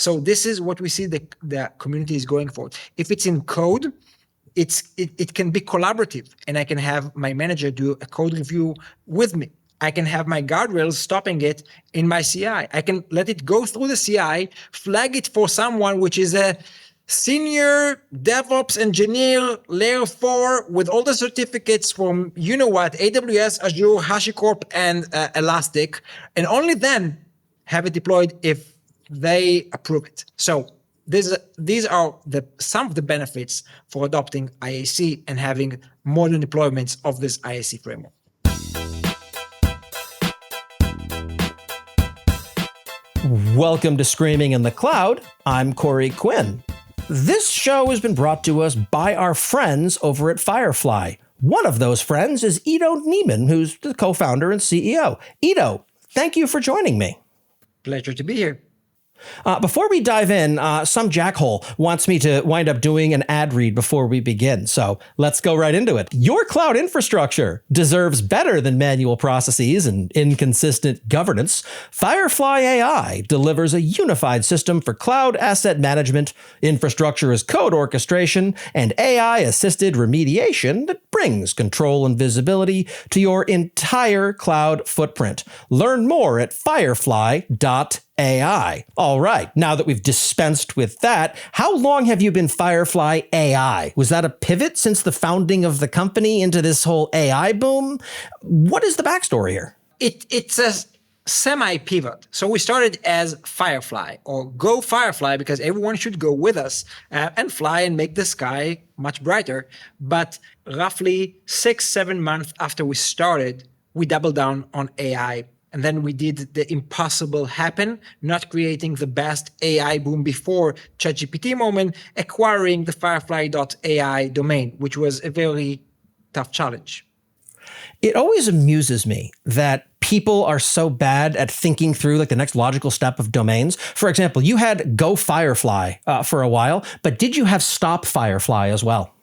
So this is what we see the community is going for. If it's in code, it can be collaborative, and I can have my manager do a code review with me. I can have my guardrails stopping it in my CI. I can let it go through the CI, flag it for someone which is a senior DevOps engineer, layer 4, with all the certificates from, AWS, Azure, HashiCorp, and Elastic, and only then have it deployed if they approve it. So these are some of the benefits for adopting IaC and having modern deployments of this IaC framework. Welcome to Screaming in the Cloud. I'm Corey Quinn. This show has been brought to us by our friends over at Firefly. One of those friends is Ido Neeman, who's the co-founder and CEO. Ido, thank you for joining me. Pleasure to be here. Before we dive in, some jackhole wants me to wind up doing an ad read before we begin, so let's go right into it. Your cloud infrastructure deserves better than manual processes and inconsistent governance. Firefly AI delivers a unified system for cloud asset management, infrastructure as code orchestration, and AI-assisted remediation that brings control and visibility to your entire cloud footprint. Learn more at firefly.ai. All right, now that we've dispensed with that, how long have you been Firefly AI? Was that a pivot since the founding of the company into this whole AI boom? What is the backstory here? It's a semi-pivot. So we started as Firefly, or Go Firefly, because everyone should go with us and fly and make the sky much brighter. But roughly 6-7 months after we started, we doubled down on AI. And then we did the impossible happen, not creating the best AI boom before ChatGPT moment, acquiring the firefly.ai domain, which was a very tough challenge. It always amuses me that people are so bad at thinking through like the next logical step of domains. For example, you had Go Firefly for a while, but did you have Stop Firefly as well?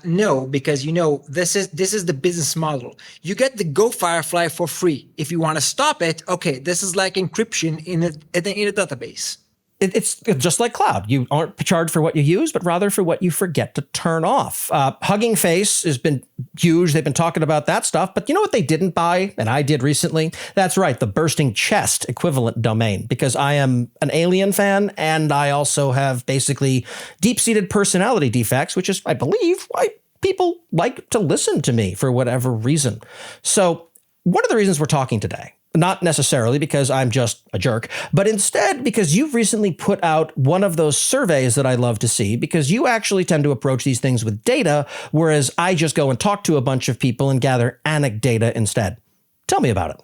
No, because this is the business model. You get the Go Firefly for free. If you want to stop it, okay, this is like encryption in a database. It's just like cloud. You aren't charged for what you use, but rather for what you forget to turn off. Hugging Face has been huge. They've been talking about that stuff. But you know what they didn't buy? And I did recently? That's right, the Bursting Chest equivalent domain, because I am an Alien fan and I also have basically deep-seated personality defects, which is, I believe, why people like to listen to me for whatever reason. So what are the reasons we're talking today? Not necessarily because I'm just a jerk, but instead because you've recently put out one of those surveys that I love to see, because you actually tend to approach these things with data, whereas I just go and talk to a bunch of people and gather anecdata instead. Tell me about it.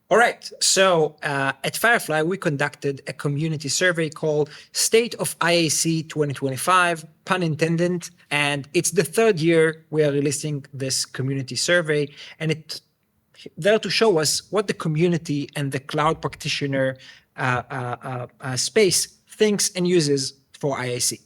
All right. So at Firefly, we conducted a community survey called State of IaC 2025, pun intended. And it's the third year we are releasing this community survey, and it's there to show us what the community and the cloud practitioner space thinks and uses for IaC.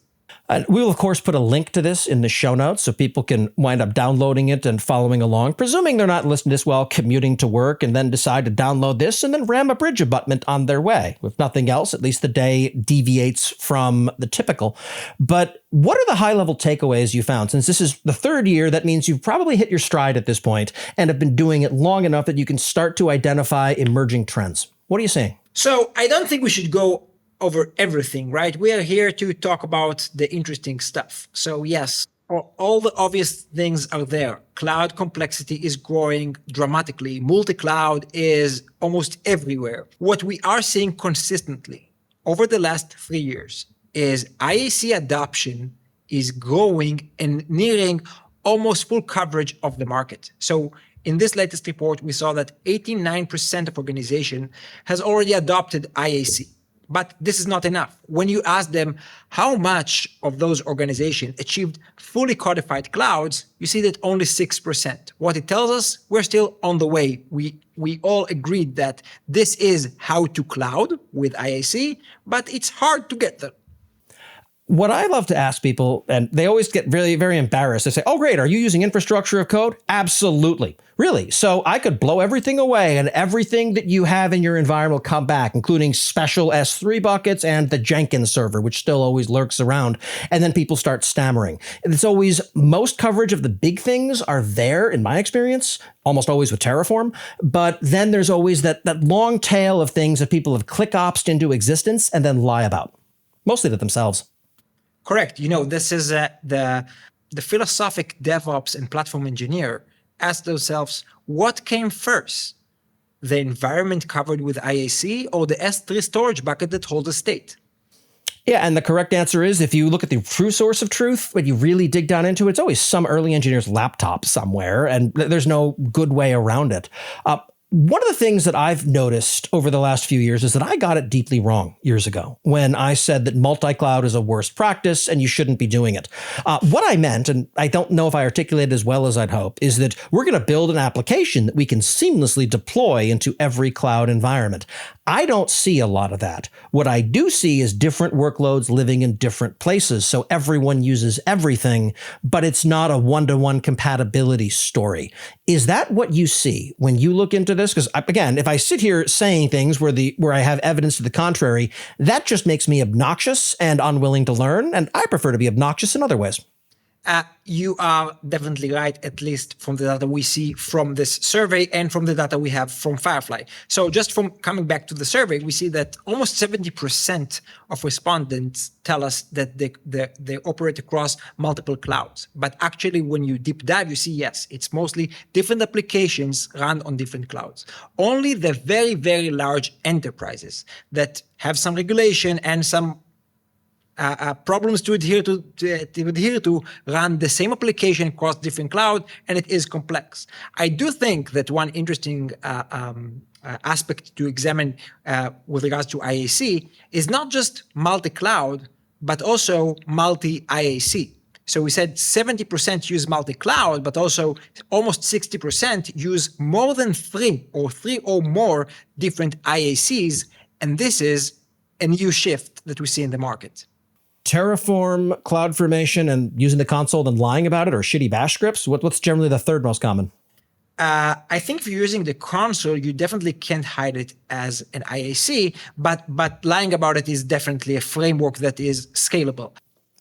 We will, of course, put a link to this in the show notes so people can wind up downloading it and following along, presuming they're not listening to this while commuting to work and then decide to download this and then ram a bridge abutment on their way. If nothing else, at least the day deviates from the typical. But what are the high-level takeaways you found? Since this is the third year, that means you've probably hit your stride at this point and have been doing it long enough that you can start to identify emerging trends. What are you seeing? So I don't think we should go over everything, right? We are here to talk about the interesting stuff. So yes, all the obvious things are there. Cloud complexity is growing dramatically. Multi-cloud is almost everywhere. What we are seeing consistently over the last 3 years is IaC adoption is growing and nearing almost full coverage of the market. So in this latest report, we saw that 89% of organization has already adopted IaC. But this is not enough. When you ask them how much of those organizations achieved fully codified clouds, you see that only 6%. What it tells us, we're still on the way. We all agreed that this is how to cloud with IaC, but it's hard to get there. What I love to ask people, and they always get very, very embarrassed. They say, oh, great, are you using infrastructure of code? Absolutely. Really? So I could blow everything away and everything that you have in your environment will come back, including special S3 buckets and the Jenkins server, which still always lurks around. And then people start stammering. And it's always, most coverage of the big things are there, in my experience, almost always with Terraform. But then there's always that long tail of things that people have click-opsed into existence and then lie about, mostly to themselves. Correct. This is the philosophic DevOps and platform engineer ask themselves, what came first? The environment covered with IaC or the S3 storage bucket that holds a state? Yeah, and the correct answer is, if you look at the true source of truth, when you really dig down into it, it's always some early engineer's laptop somewhere, and there's no good way around it. One of the things that I've noticed over the last few years is that I got it deeply wrong years ago when I said that multi-cloud is a worst practice and you shouldn't be doing it. What I meant, and I don't know if I articulated as well as I'd hope, is that we're going to build an application that we can seamlessly deploy into every cloud environment. I don't see a lot of that. What I do see is different workloads living in different places. So everyone uses everything, but it's not a one-to-one compatibility story. Is that what you see when you look into this? Because again, if I sit here saying things where I have evidence to the contrary, that just makes me obnoxious and unwilling to learn. And I prefer to be obnoxious in other ways. You are definitely right, at least from the data we see from this survey and from the data we have from Firefly. So just from coming back to the survey, we see that almost 70% of respondents tell us that they operate across multiple clouds. But actually, when you deep dive, you see, yes, it's mostly different applications run on different clouds. Only the very, very large enterprises that have some regulation and some problems to adhere to run the same application across different cloud, and it is complex. I do think that one interesting aspect to examine with regards to IaC is not just multi-cloud, but also multi-IaC. So we said 70% use multi-cloud, but also almost 60% use more than three or more different IaCs, and this is a new shift that we see in the market. Terraform, CloudFormation, and using the console and lying about it, or shitty bash scripts? What's generally the third most common? I think if you're using the console, you definitely can't hide it as an IaC, but lying about it is definitely a framework that is scalable.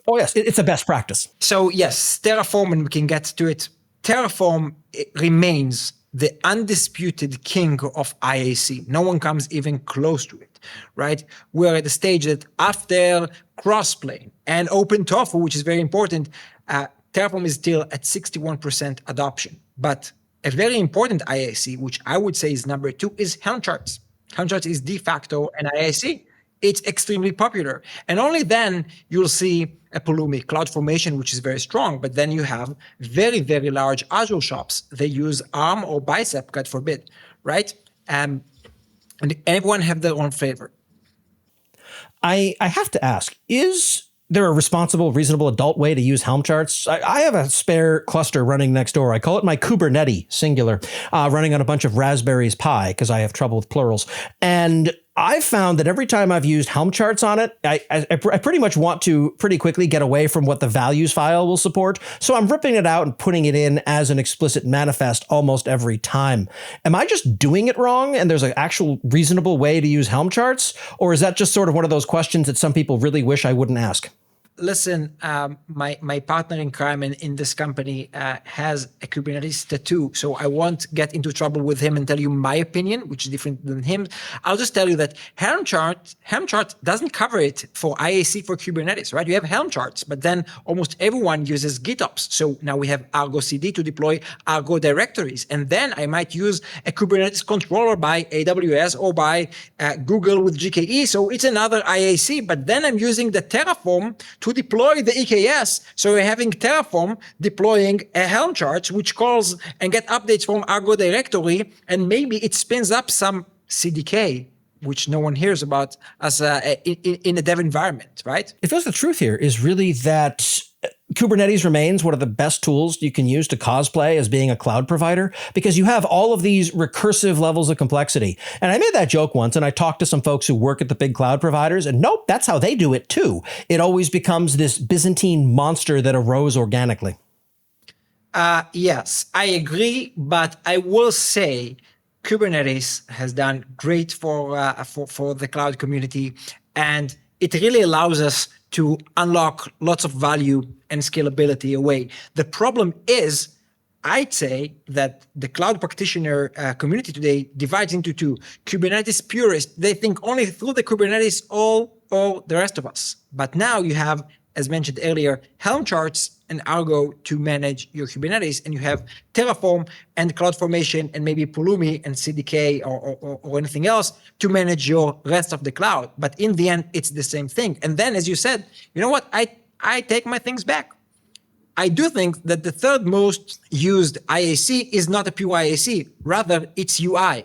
Oh yes, it's a best practice. So yes, Terraform, and we can get to it. Terraform remains the undisputed king of IaC. No one comes even close to it, right? We're at the stage that after Crossplane and Open Tofu, which is very important, Terraform is still at 61% adoption. But a very important IaC, which I would say is number 2, is Helm charts. Helm charts is de facto an IaC. It's extremely popular. And only then you'll see a Pulumi, CloudFormation, which is very strong. But then you have very, very large Azure shops. They use ARM or Bicep, God forbid, right? And everyone have their own flavor. I have to ask, is there a responsible, reasonable adult way to use Helm charts? I have a spare cluster running next door. I call it my Kubernetes, singular, running on a bunch of Raspberries Pi because I have trouble with plurals. And I've found that every time I've used Helm charts on it, I pretty much want to pretty quickly get away from what the values file will support. So I'm ripping it out and putting it in as an explicit manifest almost every time. Am I just doing it wrong and there's an actual reasonable way to use Helm charts? Or is that just sort of one of those questions that some people really wish I wouldn't ask? Listen, my partner in crime in this company has a Kubernetes tattoo, so I won't get into trouble with him and tell you my opinion, which is different than him. I'll just tell you that Helm chart doesn't cover it for IaC for Kubernetes, right? You have Helm charts, but then almost everyone uses GitOps. So now we have Argo CD to deploy Argo directories, and then I might use a Kubernetes controller by AWS or by Google with GKE. So it's another IaC, but then I'm using the Terraform to deploy the EKS. So we're having Terraform deploying a Helm chart, which calls and get updates from Argo directory, and maybe it spins up some CDK, which no one hears about as in a dev environment, right? It feels the truth here is really that Kubernetes remains one of the best tools you can use to cosplay as being a cloud provider because you have all of these recursive levels of complexity. And I made that joke once, and I talked to some folks who work at the big cloud providers, and nope, that's how they do it too. It always becomes this Byzantine monster that arose organically. Yes, I agree, but I will say Kubernetes has done great for the cloud community, and it really allows us to unlock lots of value and scalability away. The problem is, I'd say that the cloud practitioner community today divides into two. Kubernetes purists, they think only through the Kubernetes all the rest of us. But now you have, as mentioned earlier, Helm charts and Argo to manage your Kubernetes, and you have Terraform and CloudFormation and maybe Pulumi and CDK or anything else to manage your rest of the cloud. But in the end, it's the same thing. And then, as you said, you know what? I take my things back. I do think that the third most used IaC is not a pure IaC, rather it's UI.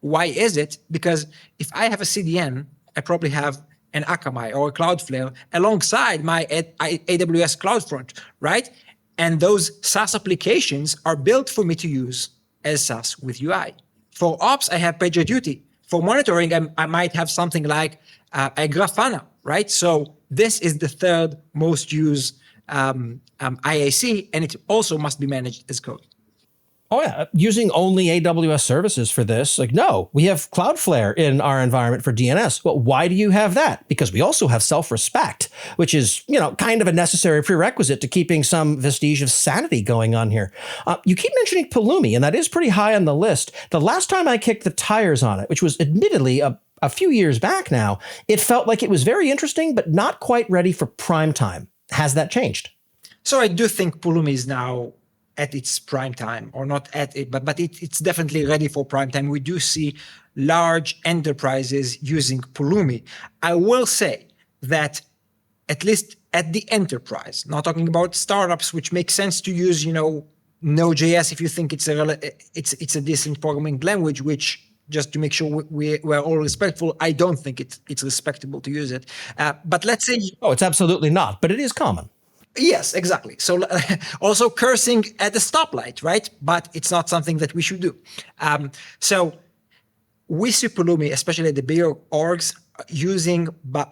Why is it? Because if I have a CDN, I probably have an Akamai or a Cloudflare alongside my AWS CloudFront, right? And those SaaS applications are built for me to use as SaaS with UI. For ops, I have PagerDuty. For monitoring, I might have something like a Grafana, right? So this is the third most used IaC, and it also must be managed as code. Oh yeah, using only AWS services for this? Like, no, we have Cloudflare in our environment for DNS. Well, why do you have that? Because we also have self-respect, which is, kind of a necessary prerequisite to keeping some vestige of sanity going on here. You keep mentioning Pulumi, and that is pretty high on the list. The last time I kicked the tires on it, which was admittedly a few years back now, it felt like it was very interesting, but not quite ready for prime time. Has that changed? So I do think Pulumi is now at its prime time, or not at it, but it's definitely ready for prime time. We do see large enterprises using Pulumi. I will say that at least at the enterprise, not talking about startups, which makes sense to use, Node.js if you think it's a decent programming language, which, just to make sure we're all respectful, I don't think it's respectable to use it. But let's say... Oh, it's absolutely not, but it is common. Yes, exactly. So also cursing at the stoplight, right? But it's not something that we should do. So we see Pulumi, especially the bigger orgs,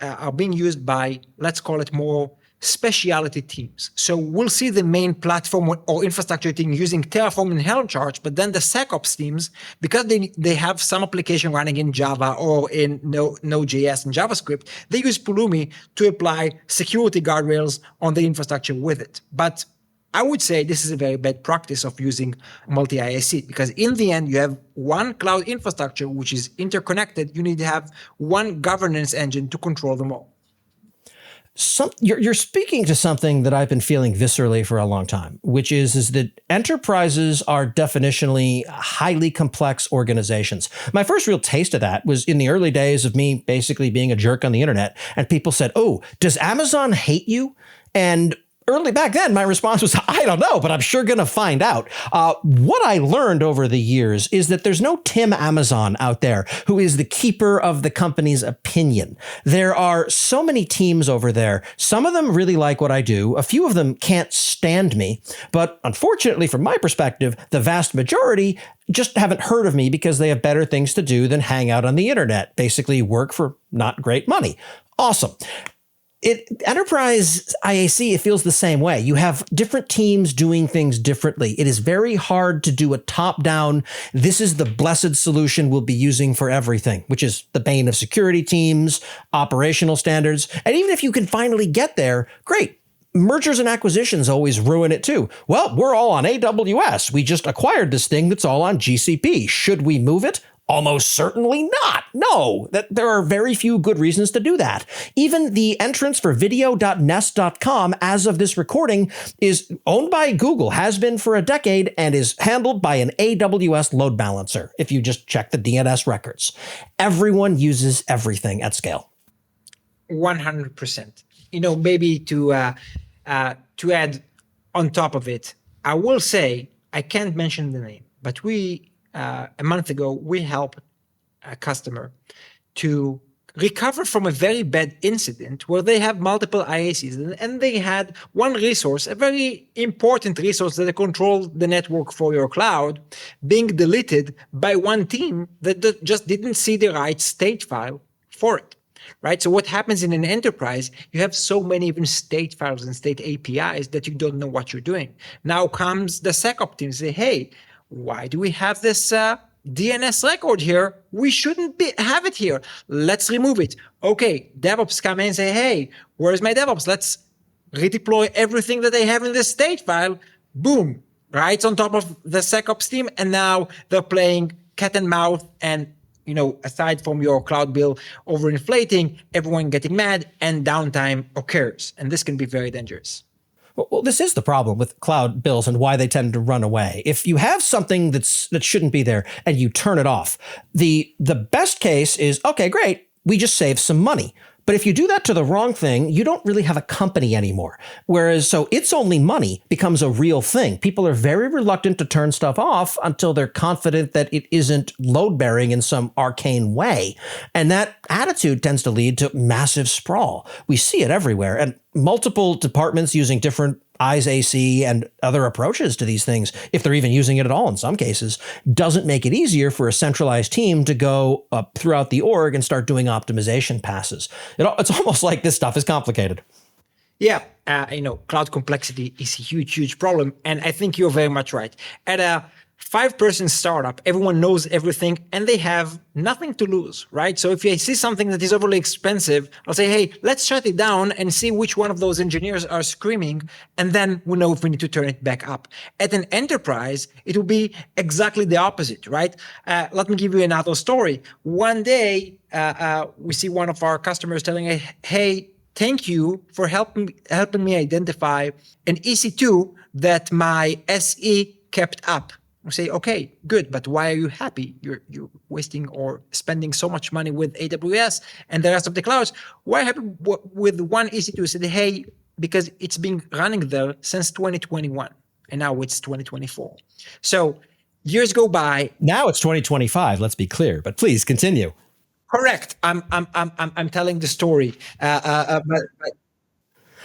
are being used by, let's call it, more specialty teams. So we'll see the main platform or infrastructure team using Terraform and Helm charts, but then the SecOps teams, because they have some application running in Java or in Node.js and JavaScript, they use Pulumi to apply security guardrails on the infrastructure with it. But I would say this is a very bad practice of using multi-IaC, because in the end, you have one cloud infrastructure which is interconnected. You need to have one governance engine to control them all. You're speaking to something that I've been feeling viscerally for a long time, which is that enterprises are definitionally highly complex organizations. My first real taste of that was in the early days of me basically being a jerk on the internet, and people said, "Oh, does Amazon hate you?" And early back then, my response was, I don't know, but I'm sure going to find out. What I learned over the years is that there's no Tim Amazon out there who is the keeper of the company's opinion. There are so many teams over there. Some of them really like what I do. A few of them can't stand me. But unfortunately, from my perspective, the vast majority just haven't heard of me because they have better things to do than hang out on the internet, basically work for not great money. Awesome. Enterprise IaC, it feels the same way. You have different teams doing things differently. It is very hard to do a top-down, this is the blessed solution we'll be using for everything, which is the bane of security teams, operational standards. And even if you can finally get there, great. Mergers and acquisitions always ruin it too. Well, we're all on AWS. We just acquired this thing that's all on GCP. Should we move it? Almost certainly not. No, there are very few good reasons to do that. Even the entrance for video.nest.com as of this recording is owned by Google, has been for a decade, and is handled by an AWS load balancer, if you just check the DNS records. Everyone uses everything at scale. 100%. Maybe to add on top of it, I will say, I can't mention the name, but a month ago, we helped a customer to recover from a very bad incident where they have multiple IaCs and they had one resource, a very important resource that controlled the network for your cloud, being deleted by one team that just didn't see the right state file for it. Right. So what happens in an enterprise, you have so many even state files and state APIs that you don't know what you're doing. Now comes the SecOps team and say, hey, why do we have this DNS record here? We shouldn't have it here. Let's remove it. Okay, DevOps come in and say, hey, where's my DevOps? Let's redeploy everything that they have in this state file. Boom, right on top of the SecOps team. And now they're playing cat and mouse, and aside from your cloud bill overinflating, everyone getting mad and downtime occurs. And this can be very dangerous. Well, this is the problem with cloud bills and why they tend to run away. If you have something that shouldn't be there and you turn it off, the best case is, okay, great, we just saved some money. But if you do that to the wrong thing, you don't really have a company anymore. Whereas, so it's only money becomes a real thing. People are very reluctant to turn stuff off until they're confident that it isn't load bearing in some arcane way. And that attitude tends to lead to massive sprawl. We see it everywhere, and multiple departments using different IaC and other approaches to these things, if they're even using it at all in some cases, doesn't make it easier for a centralized team to go up throughout the org and start doing optimization passes. It's almost like this stuff is complicated. Yeah, cloud complexity is a huge, huge problem. And I think you're very much right. At a 5-person startup, everyone knows everything and they have nothing to lose, right? So if I see something that is overly expensive, I'll say, hey, let's shut it down and see which one of those engineers are screaming. And then we know if we need to turn it back up. At an enterprise, it will be exactly the opposite, right? Let me give you another story. One day, we see one of our customers telling, hey, thank you for helping me identify an EC2 that my SE kept up. We say, okay, good, but why are you happy? You're wasting or spending so much money with AWS and the rest of the clouds. Why happy with one EC2? Said, hey, because it's been running there since 2021, and now it's 2024. So years go by. Now it's 2025. Let's be clear, but please continue. Correct. I'm telling the story.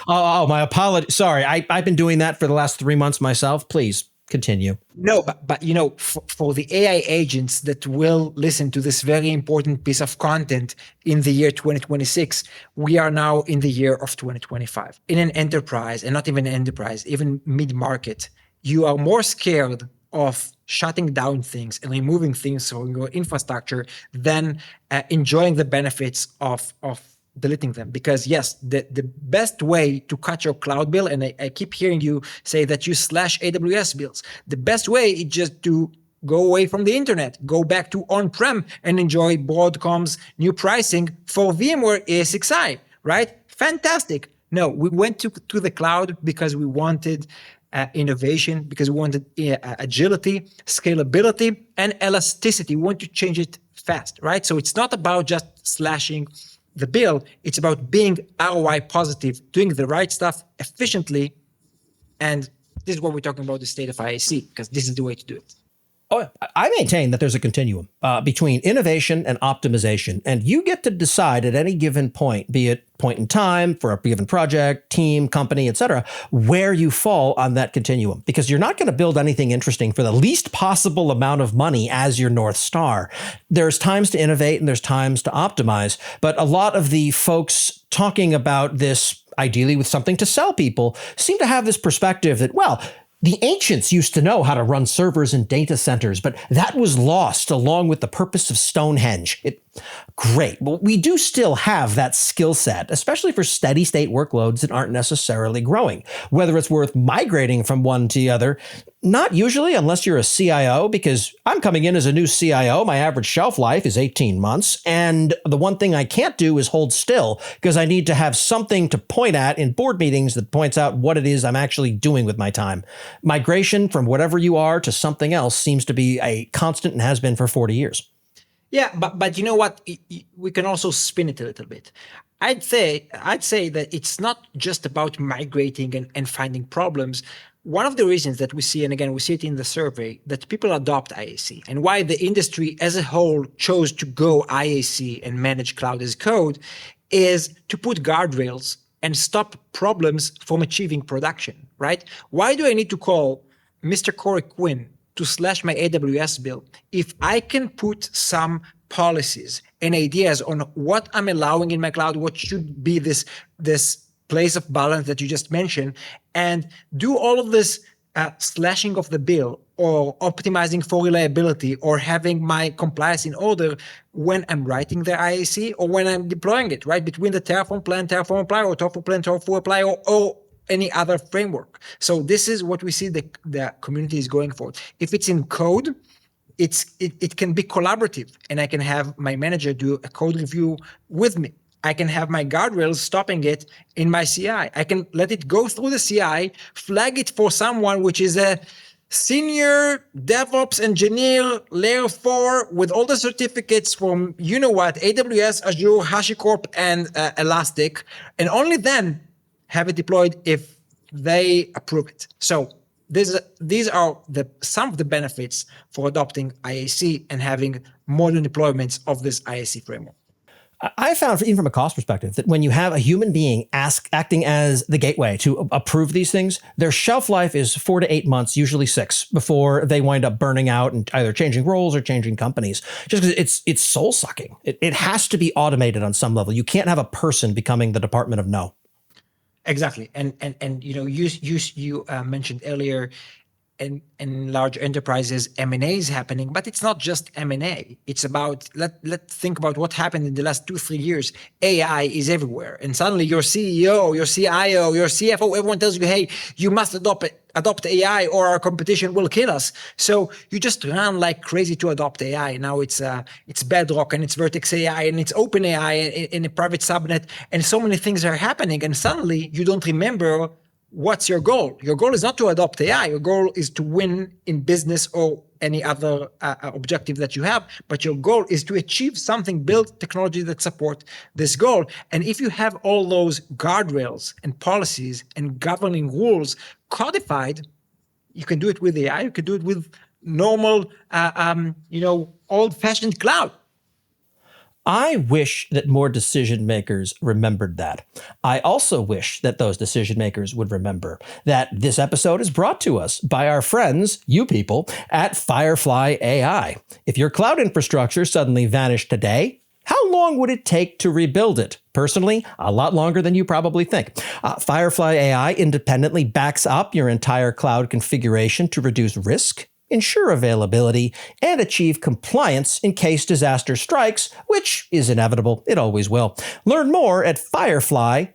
Oh, my apologies. Sorry, I've been doing that for the last 3 months myself. Please continue. No, but for the AI agents that will listen to this very important piece of content in the year 2026, we are now in the year of 2025. In an enterprise, and not even an enterprise, even mid-market, you are more scared of shutting down things and removing things from your infrastructure than enjoying the benefits of deleting them. Because yes, the best way to cut your cloud bill, and I keep hearing you say that you slash AWS bills, the best way is just to go away from the internet, go back to on-prem and enjoy Broadcom's new pricing for VMware ESXi, right? Fantastic. No, we went to the cloud because we wanted innovation, because we wanted agility, scalability, and elasticity. We want to change it fast, right? So it's not about just slashing the bill. It's about being ROI positive, doing the right stuff efficiently. And this is what we're talking about, the state of IaC, because this is the way to do it. Oh, I maintain that there's a continuum between innovation and optimization, and you get to decide at any given point, be it point in time for a given project, team, company, etc., where you fall on that continuum, because you're not going to build anything interesting for the least possible amount of money as your North Star. There's times to innovate and there's times to optimize, but a lot of the folks talking about this, ideally with something to sell people, seem to have this perspective that, well, the ancients used to know how to run servers and data centers, but that was lost along with the purpose of Stonehenge. Great. Well, we do still have that skill set, especially for steady state workloads that aren't necessarily growing. Whether it's worth migrating from one to the other, not usually unless you're a CIO, because I'm coming in as a new CIO. My average shelf life is 18 months. And the one thing I can't do is hold still, because I need to have something to point at in board meetings that points out what it is I'm actually doing with my time. Migration from whatever you are to something else seems to be a constant and has been for 40 years. Yeah, but you know what? We can also spin it a little bit. I'd say that it's not just about migrating and finding problems. one of the reasons that we see, and again, we see it in the survey, that people adopt IaC and why the industry as a whole chose to go IaC and manage cloud as code is to put guardrails and stop problems from achieving production, right? Why do I need to call Mr. Corey Quinn to slash my AWS bill if I can put some policies and ideas on what I'm allowing in my cloud, what should be this place of balance that you just mentioned, and do all of this slashing of the bill or optimizing for reliability or having my compliance in order when I'm writing the IaC or when I'm deploying it, right? Between the Terraform plan, Terraform apply, or Tofu plan, Tofu apply, or any other framework. So this is what we see the community is going for. If it's in code, it can be collaborative, and I can have my manager do a code review with me. I can have my guardrails stopping it in my CI. I can let it go through the CI, flag it for someone which is a senior DevOps engineer, layer 4, with all the certificates from, you know what, AWS, Azure, HashiCorp, and Elastic, and only then have it deployed if they approve it. So these are some of the benefits for adopting IaC and having modern deployments of this IaC framework. I found, even from a cost perspective, that when you have a human being acting as the gateway to approve these things, their shelf life is 4 to 8 months, usually 6, before they wind up burning out and either changing roles or changing companies. Just because it's soul sucking. It has to be automated on some level. You can't have a person becoming the department of no. Exactly, and you mentioned earlier, in large enterprises, M&A is happening, but it's not just M&A. It's about, let's think about what happened in the last 2-3 years. AI is everywhere. And suddenly your CEO, your CIO, your CFO, everyone tells you, hey, you must adopt AI or our competition will kill us. So you just run like crazy to adopt AI. Now it's Bedrock and it's Vertex AI and it's Open AI in a private subnet, and so many things are happening. And suddenly you don't remember what's your goal. Your goal is not to adopt AI. Your goal is to win in business or any other objective that you have. But your goal is to achieve something, build technology that support this goal. And if you have all those guardrails and policies and governing rules codified, you can do it with AI. You can do it with normal, old-fashioned cloud. I wish that more decision makers remembered that. I also wish that those decision makers would remember that this episode is brought to us by our friends, you people, at Firefly AI. If your cloud infrastructure suddenly vanished today, how long would it take to rebuild it? Personally, a lot longer than you probably think. Firefly AI independently backs up your entire cloud configuration to reduce risk, ensure availability, and achieve compliance in case disaster strikes, which is inevitable. It always will. Learn more at firefly.ai.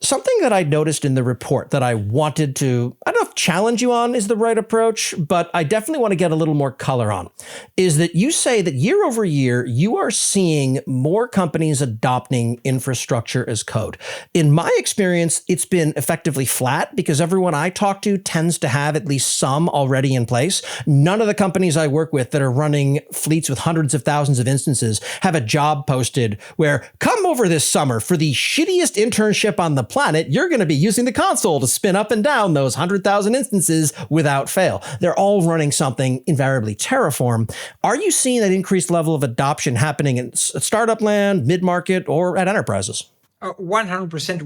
Something that I noticed in the report that I wanted to, I don't know if challenge you on is the right approach, but I definitely want to get a little more color on, is that you say that year over year, you are seeing more companies adopting infrastructure as code. In my experience, it's been effectively flat because everyone I talk to tends to have at least some already in place. None of the companies I work with that are running fleets with hundreds of thousands of instances have a job posted where, come over this summer for the shittiest internship on the planet, you're going to be using the console to spin up and down those 100,000 instances without fail. They're all running something, invariably Terraform. Are you seeing that increased level of adoption happening in startup land, mid-market, or at enterprises? 100%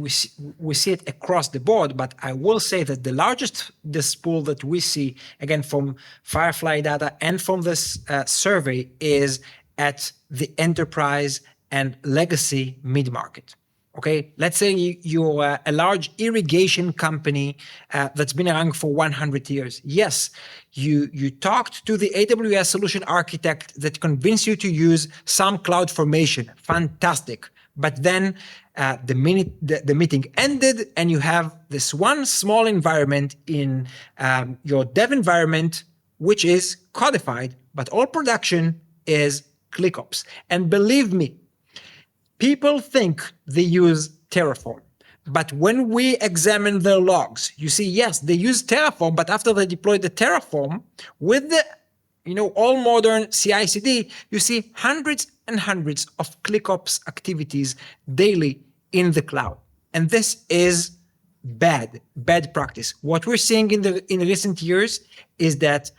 we see it across the board, but I will say that the largest this pool that we see, again, from Firefly data and from this survey, is at the enterprise and legacy mid-market. Okay, let's say you're a large irrigation company that's been around for 100 years. Yes, you talked to the AWS solution architect that convinced you to use some cloud formation. Fantastic. But then the minute the meeting ended and you have this one small environment in your dev environment, which is codified, but all production is ClickOps. And believe me, people think they use Terraform, but when we examine their logs, you see, yes, they use Terraform, but after they deploy the Terraform with the, all modern CI/CD, you see hundreds and hundreds of ClickOps activities daily in the cloud. And this is bad practice. What we're seeing in recent years is that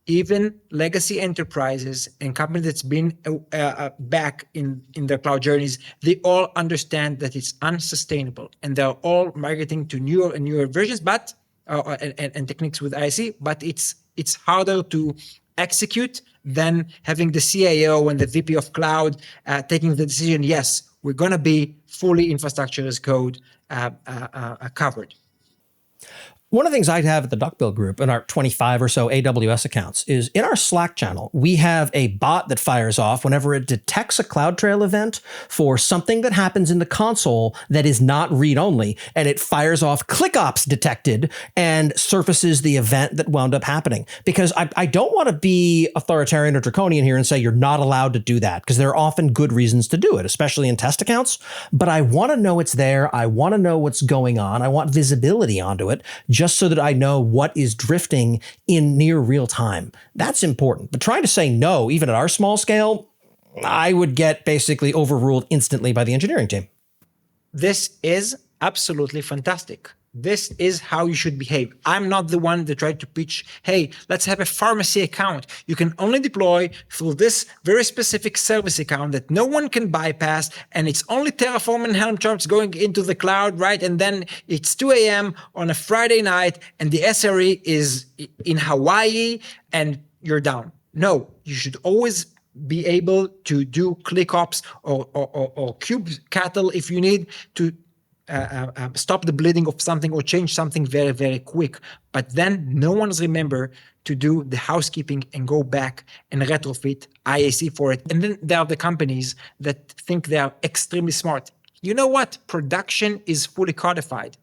even legacy enterprises and companies that's been back in their cloud journeys, they all understand that it's unsustainable, and they're all migrating to newer and newer versions, but and techniques with IaC. But it's harder to execute than having the CIO and the VP of cloud taking the decision. Yes, we're going to be fully infrastructure as code covered. One of the things I'd have at the Duckbill group in our 25 or so AWS accounts is in our Slack channel, we have a bot that fires off whenever it detects a CloudTrail event for something that happens in the console that is not read-only, and it fires off ClickOps detected and surfaces the event that wound up happening. Because I don't want to be authoritarian or draconian here and say you're not allowed to do that, because there are often good reasons to do it, especially in test accounts. But I want to know it's there. I want to know what's going on. I want visibility onto it, just so that I know what is drifting in near real time. That's important. But trying to say no, even at our small scale, I would get basically overruled instantly by the engineering team. This is absolutely fantastic. This is how you should behave. I'm not the one that tried to pitch, hey, let's have a pharmacy account. You can only deploy through this very specific service account that no one can bypass, and it's only Terraform and Helm charts going into the cloud, right? And then it's 2 a.m. on a Friday night, and the SRE is in Hawaii, and you're down. No, you should always be able to do ClickOps or kubectl if you need to stop the bleeding of something or change something very, very quick. But then no one's remember to do the housekeeping and go back and retrofit IaC for it. And then there are the companies that think they are extremely smart. You know what? Production is fully codified,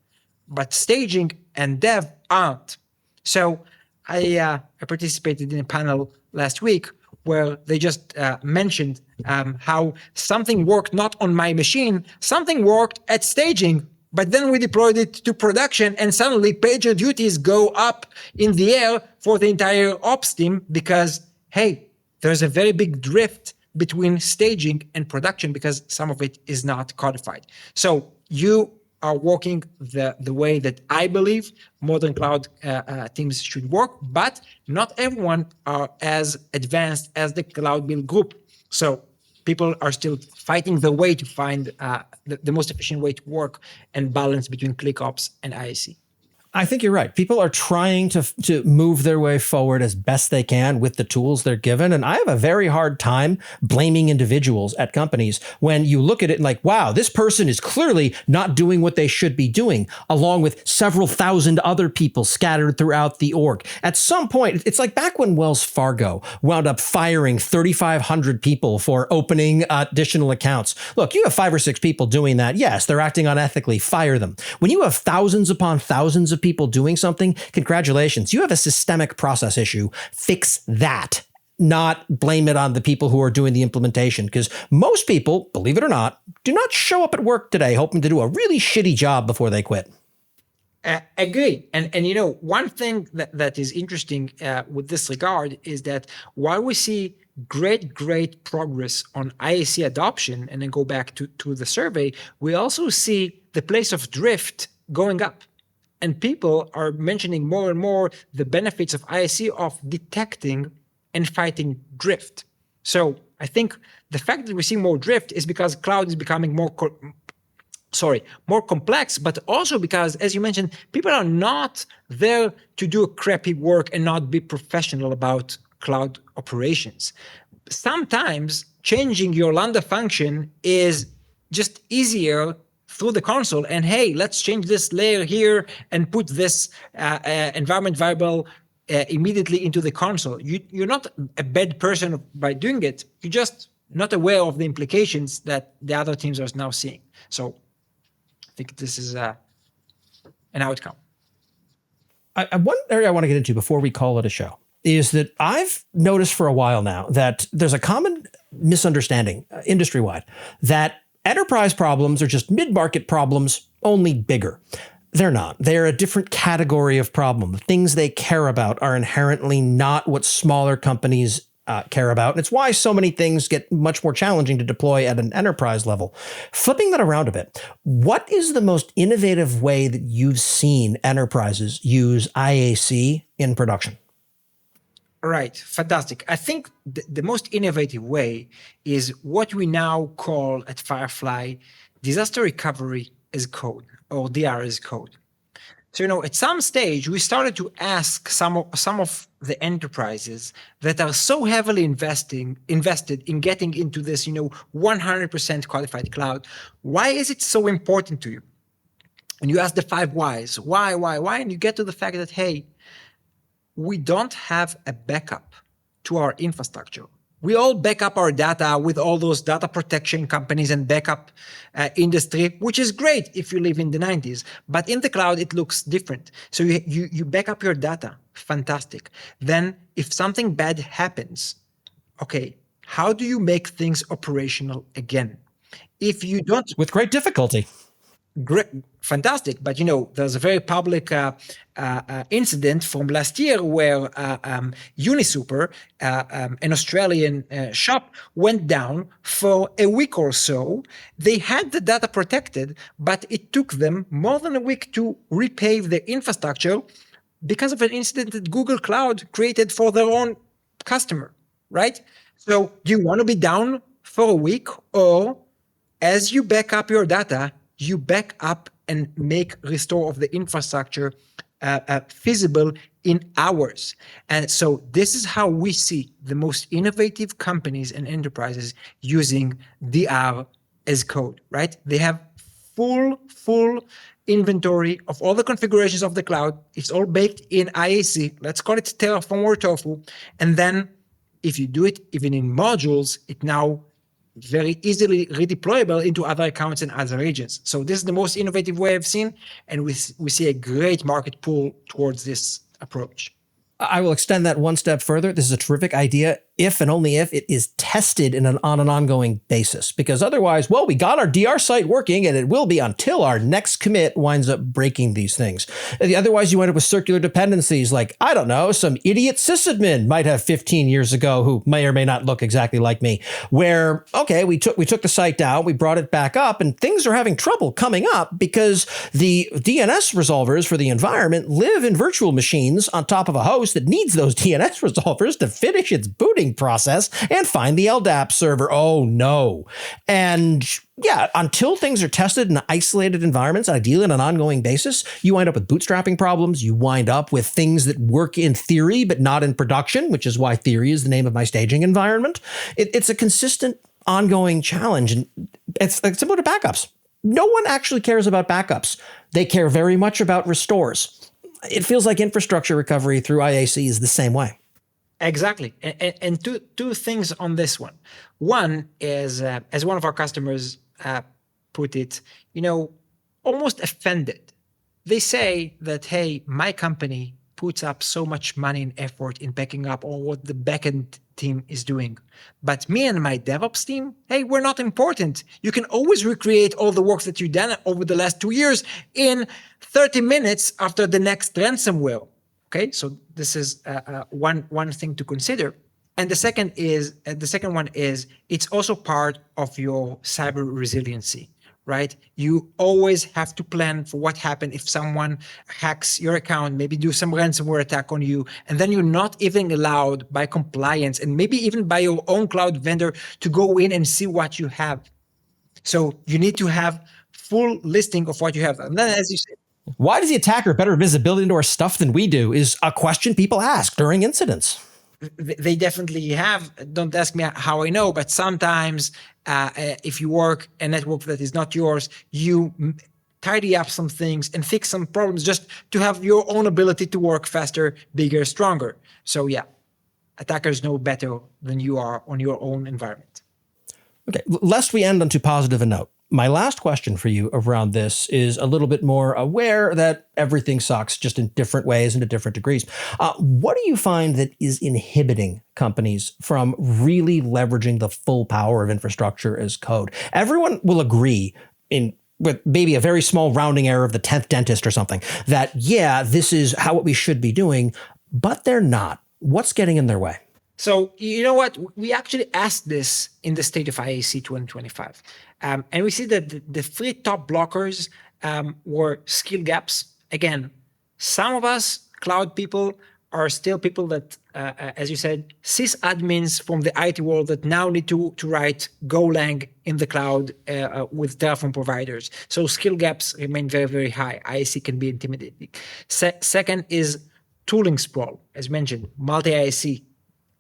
but staging and dev aren't. So I participated in a panel last week where they just mentioned how something worked not on my machine, something worked at staging, but then we deployed it to production, and suddenly pager duties go up in the air for the entire ops team because, hey, there's a very big drift between staging and production because some of it is not codified. So you are working the way that I believe modern cloud teams should work, but not everyone are as advanced as the cloud build group. So people are still fighting the way to find the most efficient way to work and balance between ClickOps and IaC. I think you're right. People are trying to move their way forward as best they can with the tools they're given. And I have a very hard time blaming individuals at companies when you look at it and like, wow, this person is clearly not doing what they should be doing, along with several thousand other people scattered throughout the org. At some point, it's like back when Wells Fargo wound up firing 3,500 people for opening additional accounts. Look, you have 5 or 6 people doing that. Yes, they're acting unethically. Fire them. When you have thousands upon thousands of people doing something, congratulations, you have a systemic process issue. Fix that, not blame it on the people who are doing the implementation. Because most people, believe it or not, do not show up at work today hoping to do a really shitty job before they quit. Agree. And you know, one thing that is interesting with this regard is that while we see great progress on IaC adoption, and then go back to the survey, we also see the place of drift going up. And people are mentioning more and more the benefits of IaC of detecting and fighting drift. So I think the fact that we see more drift is because cloud is becoming more complex, but also because, as you mentioned, people are not there to do crappy work and not be professional about cloud operations. Sometimes changing your Lambda function is just easier through the console, and hey, let's change this layer here and put this environment variable immediately into the console. You're not a bad person by doing it. You're just not aware of the implications that the other teams are now seeing. So I think this is an outcome. One area I want to get into before we call it a show is that I've noticed for a while now that there's a common misunderstanding industry-wide that enterprise problems are just mid-market problems, only bigger. They're not. They're a different category of problem. The things they care about are inherently not what smaller companies care about. And it's why so many things get much more challenging to deploy at an enterprise level. Flipping that around a bit, what is the most innovative way that you've seen enterprises use IaC in production? Right, fantastic. I think the most innovative way is what we now call at Firefly disaster recovery as code, or DR as code. So, at some stage, we started to ask some of the enterprises that are so heavily invested in getting into this, 100% qualified cloud. Why is it so important to you? And you ask the 5 whys. Why? And you get to the fact that, hey, we don't have a backup to our infrastructure. We all back up our data with all those data protection companies and backup industry, which is great if you live in the 90s. But in the cloud, it looks different. So you back up your data. Fantastic. Then if something bad happens, okay, how do you make things operational again? If you don't... With great difficulty. Great, fantastic. But, there's a very public incident from last year where Unisuper, an Australian shop, went down for a week or so. They had the data protected, but it took them more than a week to repave their infrastructure because of an incident that Google Cloud created for their own customer, right? So do you want to be down for a week, or as you back up your data, you back up and make restore of the infrastructure feasible in hours? And so this is how we see the most innovative companies and enterprises using DR as code, right? They have full inventory of all the configurations of the cloud. It's all baked in IaC. Let's call it Terraform or Tofu. And then if you do it even in modules, it now very easily redeployable into other accounts and other regions. So this is the most innovative way I've seen, and we see a great market pull towards this approach. I will extend that one step further. This is a terrific idea if and only if it is tested on an ongoing basis. Because otherwise, well, we got our DR site working, and it will be until our next commit winds up breaking these things. Otherwise, you end up with circular dependencies like, I don't know, some idiot sysadmin might have 15 years ago who may or may not look exactly like me, where, okay, we took the site down, we brought it back up, and things are having trouble coming up because the DNS resolvers for the environment live in virtual machines on top of a host that needs those DNS resolvers to finish its booting process and find the LDAP server. Oh no. And yeah, until things are tested in isolated environments, ideally on an ongoing basis, you wind up with bootstrapping problems. You wind up with things that work in theory, but not in production, which is why theory is the name of my staging environment. It's a consistent ongoing challenge. And it's similar to backups. No one actually cares about backups. They care very much about restores. It feels like infrastructure recovery through IaC is the same way. Exactly. And two things on this one. One is, as one of our customers put it, almost offended. They say that, hey, my company puts up so much money and effort in backing up all what the backend team is doing. But me and my DevOps team, hey, we're not important. You can always recreate all the work that you've done over the last 2 years in 30 minutes after the next ransomware. Okay, so this is one thing to consider. And the second one is it's also part of your cyber resiliency, right? You always have to plan for what happens if someone hacks your account, maybe do some ransomware attack on you, and then you're not even allowed by compliance and maybe even by your own cloud vendor to go in and see what you have. So you need to have full listing of what you have. And then, as you said, why does the attacker better visibility into our stuff than we do is a question people ask during incidents. They definitely have. Don't ask me how I know, but sometimes if you work a network that is not yours, you tidy up some things and fix some problems just to have your own ability to work faster, bigger, stronger. So yeah, attackers know better than you are on your own environment. Okay, lest we end on too positive a note, my last question for you around this is a little bit more aware that everything sucks, just in different ways and to different degrees. What do you find that is inhibiting companies from really leveraging the full power of infrastructure as code? Everyone will agree with maybe a very small rounding error of the 10th dentist or something that, yeah, this is what we should be doing, but they're not. What's getting in their way? So you know what? We actually asked this in the State of IaC 2025. And we see that the three top blockers were skill gaps. Again, some of us cloud people are still people that, as you said, sysadmins from the IT world that now need to write Golang in the cloud with Terraform providers. So skill gaps remain very, very high. IaC can be intimidating. Second is tooling sprawl, as mentioned, multi-IaC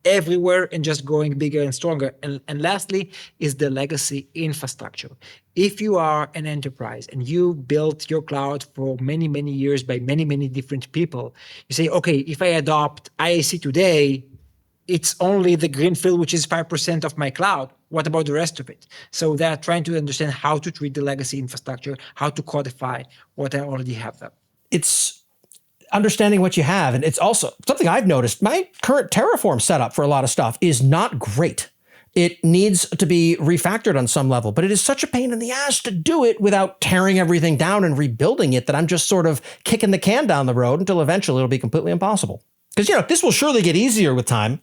everywhere and just growing bigger and stronger. And lastly is the legacy infrastructure. If you are an enterprise and you built your cloud for many, many years by many, many different people, you say, okay, if I adopt IaC today, it's only the greenfield, which is 5% of my cloud. What about the rest of it? So they're trying to understand how to treat the legacy infrastructure, how to codify what I already have there. It's understanding what you have. And it's also something I've noticed. My current Terraform setup for a lot of stuff is not great. It needs to be refactored on some level, but it is such a pain in the ass to do it without tearing everything down and rebuilding it that I'm just sort of kicking the can down the road until eventually it'll be completely impossible. Because, this will surely get easier with time.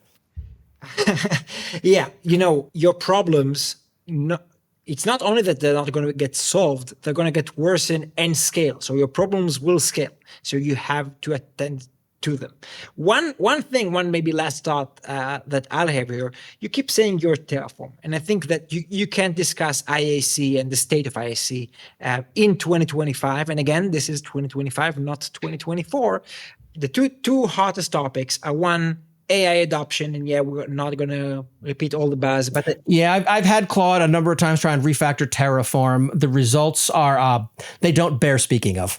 Yeah, your problems, it's not only that they're not going to get solved, they're going to get worsen and scale. So your problems will scale. So you have to attend to them. One maybe last thought that I'll have here, you keep saying you're Terraform. And I think that you can't discuss IaC and the state of IaC in 2025. And again, this is 2025, not 2024. The two hottest topics are one, AI adoption, and we're not going to repeat all the buzz, but I've had Claude a number of times try and refactor Terraform. The results are they don't bear speaking of.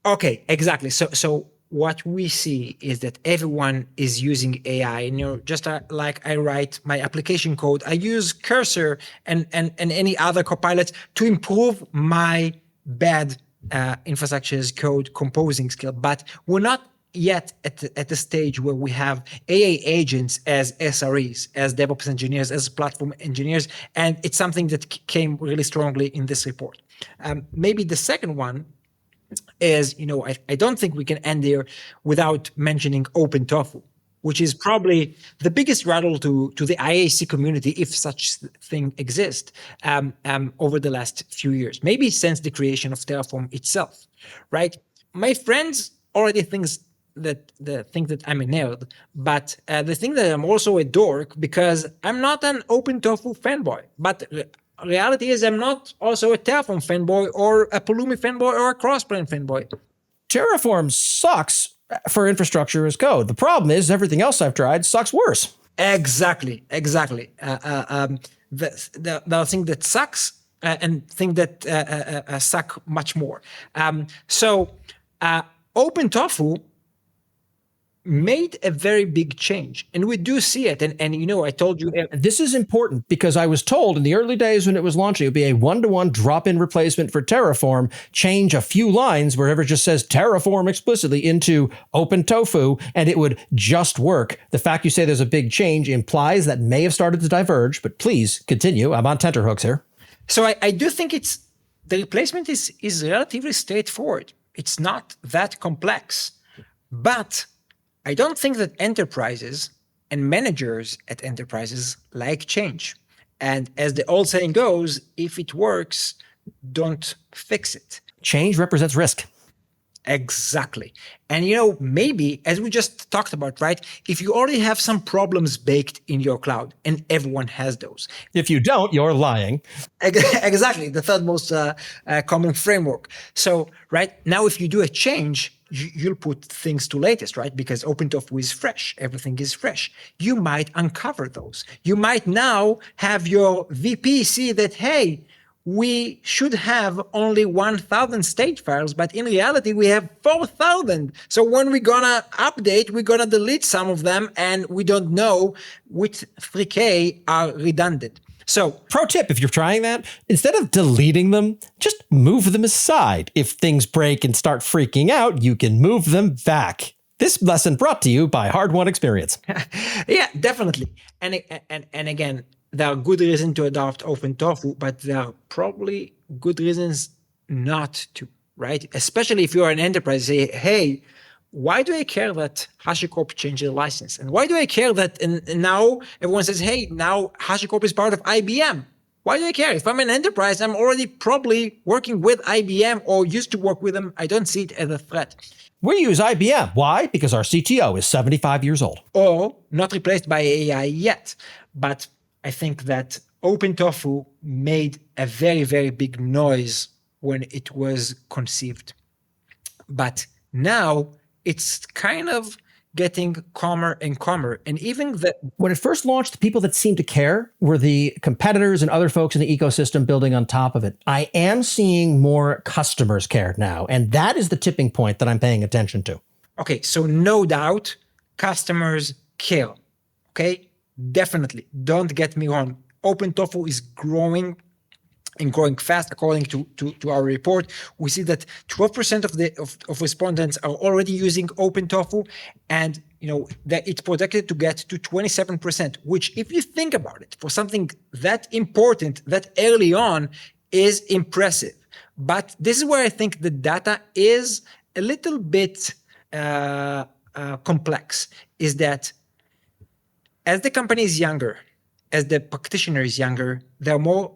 Okay, exactly. So what we see is that everyone is using AI, and just like I write my application code, I use Cursor and any other copilot to improve my bad infrastructure as code composing skill, but we're not yet at the stage where we have AI agents as SREs, as DevOps engineers, as platform engineers, and it's something that came really strongly in this report. Maybe the second one is, I don't think we can end there without mentioning Open Tofu, which is probably the biggest rattle to the IaC community, if such thing exists, over the last few years, maybe since the creation of Terraform itself, right? My friends already think that I'm a nerd, but they think that I'm also a dork because I'm not an Open Tofu fanboy. But reality is I'm not also a Terraform fanboy or a Pulumi fanboy or a Crossplane fanboy. Terraform sucks for infrastructure as code. The problem is everything else I've tried sucks worse. Exactly. The thing that sucks and thing that suck much more. Open Tofu made a very big change, and we do see it. And I told you this is important because I was told in the early days when it was launching, it would be a one-to-one drop-in replacement for Terraform. Change a few lines wherever it just says Terraform explicitly into Open Tofu, and it would just work. The fact you say there's a big change implies that may have started to diverge, but please continue. I'm on tenterhooks here. So I do think the replacement is relatively straightforward. It's not that complex, but I don't think that enterprises and managers at enterprises like change. And as the old saying goes, if it works, don't fix it. Change represents risk. Exactly. And maybe, as we just talked about, right, if you already have some problems baked in your cloud, and everyone has those. If you don't, you're lying. Exactly. The third most common framework. So, right, now if you do a change, you'll put things to latest, right? Because Open Tofu is fresh. Everything is fresh. You might uncover those. You might now have your VP see that, hey, we should have only 1,000 state files, but in reality, we have 4,000. So when we're gonna update, we're gonna delete some of them, and we don't know which 3K are redundant. So, pro tip, if you're trying that, instead of deleting them, just move them aside. If things break and start freaking out, you can move them back. This lesson brought to you by hard-won experience. Yeah, definitely. And again, there are good reasons to adopt Open Tofu, but there are probably good reasons not to, right? Especially if you're an enterprise, say, hey, why do I care that HashiCorp changed their license? And why do I care that and now everyone says, hey, now HashiCorp is part of IBM? Why do I care? If I'm an enterprise, I'm already probably working with IBM or used to work with them. I don't see it as a threat. We use IBM. Why? Because our CTO is 75 years old. Or not replaced by AI yet. But I think that Open Tofu made a very, very big noise when it was conceived. But now it's kind of getting calmer and calmer. And even when it first launched, the people that seemed to care were the competitors and other folks in the ecosystem building on top of it. I am seeing more customers care now. And that is the tipping point that I'm paying attention to. Okay, so no doubt customers care. Okay, definitely. Don't get me wrong. Open Tofu is growing and growing fast. According to our report, we see that 12% of respondents are already using Open Tofu, and that it's projected to get to 27%, which, if you think about it, for something that important that early on, is impressive. But this is where I think the data is a little bit complex. Is that as the company is younger, as the practitioner is younger, they're more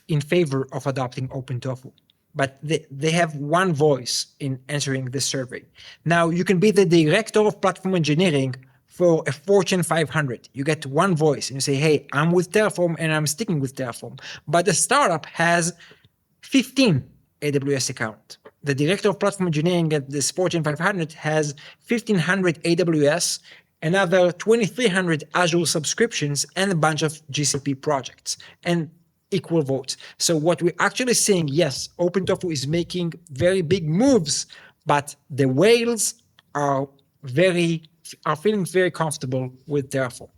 in favor of adopting Open Tofu, but they have one voice in answering the survey. Now, you can be the director of platform engineering for a Fortune 500. You get one voice and you say, hey, I'm with Terraform and I'm sticking with Terraform. But the startup has 15 AWS accounts. The director of platform engineering at this Fortune 500 has 1,500 AWS, another 2,300 Azure subscriptions, and a bunch of GCP projects. And equal votes. So what we're actually seeing, yes, Open Tofu is making very big moves, but the whales are feeling very comfortable with Terraform.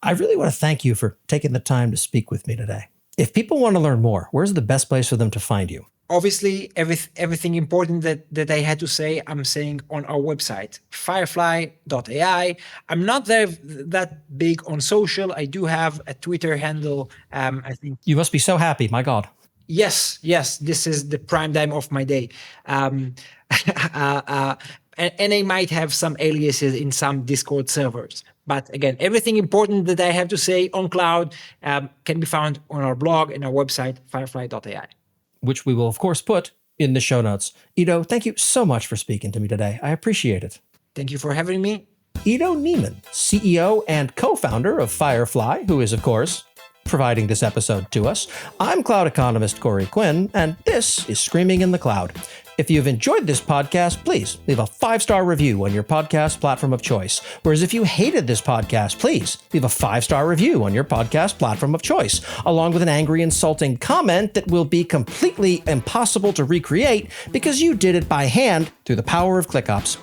I really want to thank you for taking the time to speak with me today. If people want to learn more, where's the best place for them to find you? Obviously, everything important that I had to say, I'm saying on our website, firefly.ai. I'm not that big on social. I do have a Twitter handle. I think you must be so happy. My God. Yes. This is the prime time of my day. And I might have some aliases in some Discord servers. But again, everything important that I have to say on cloud can be found on our blog and our website, firefly.ai. Which we will, of course, put in the show notes. Ido, thank you so much for speaking to me today. I appreciate it. Thank you for having me. Ido Neeman, CEO and co-founder of Firefly, who is, of course, providing this episode to us. I'm cloud economist Corey Quinn, and this is Screaming in the Cloud. If you've enjoyed this podcast, please leave a 5-star review on your podcast platform of choice. Whereas if you hated this podcast, please leave a 5-star review on your podcast platform of choice, along with an angry, insulting comment that will be completely impossible to recreate because you did it by hand through the power of ClickOps.